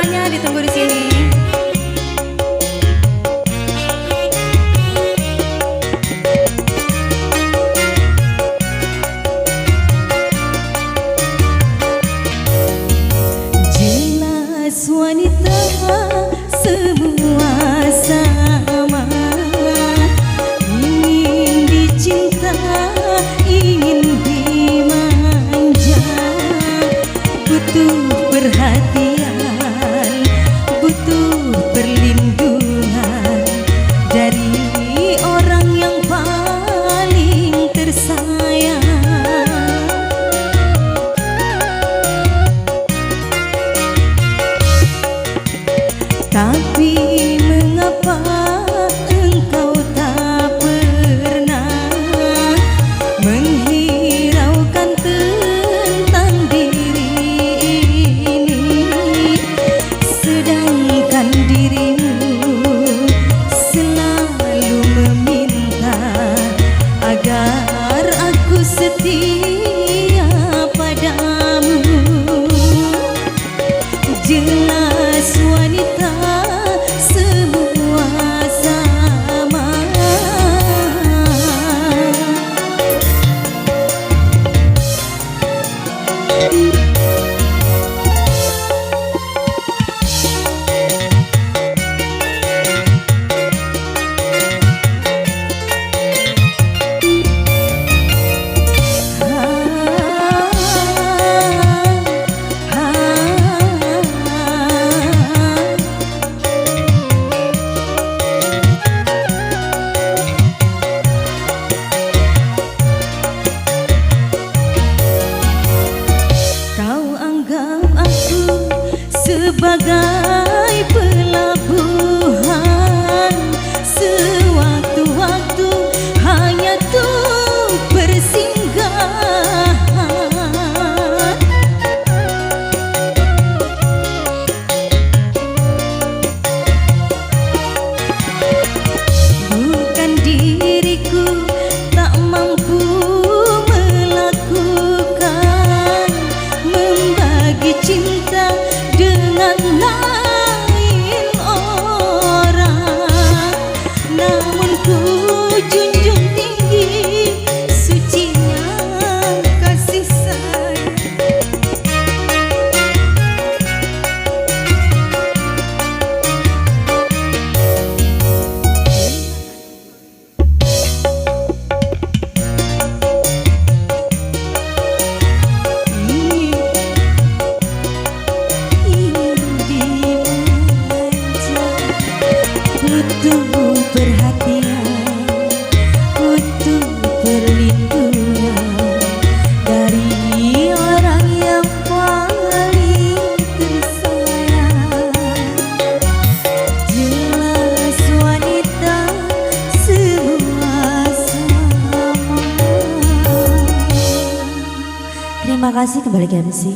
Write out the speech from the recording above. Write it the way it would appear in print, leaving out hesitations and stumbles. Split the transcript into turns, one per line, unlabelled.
semuanya ditunggu di sini.
Jelas wanita semua sama, ingin dicinta, ingin dimanja, butuh perhatian, butuh perlindungan dari orang yang paling tersayang. Tapi mengapa engkau tak pernah menghiraukan tentang diri ini, sedangkan dirimu selalu meminta agar aku setia padamu. Jelas wanita semua sama. Sebagai pelabuhan, sewaktu-waktu hanya tuh persinggahan. Bukan diriku tak mampu melakukan, membagi cinta dengan lain orang, namun ku junjung tinggi sucinya kasih sayang. Butuh perhatian, butuh perlindungan dari orang yang paling tersayang. Jelas wanita semua sama. Terima kasih, kembali ke MC.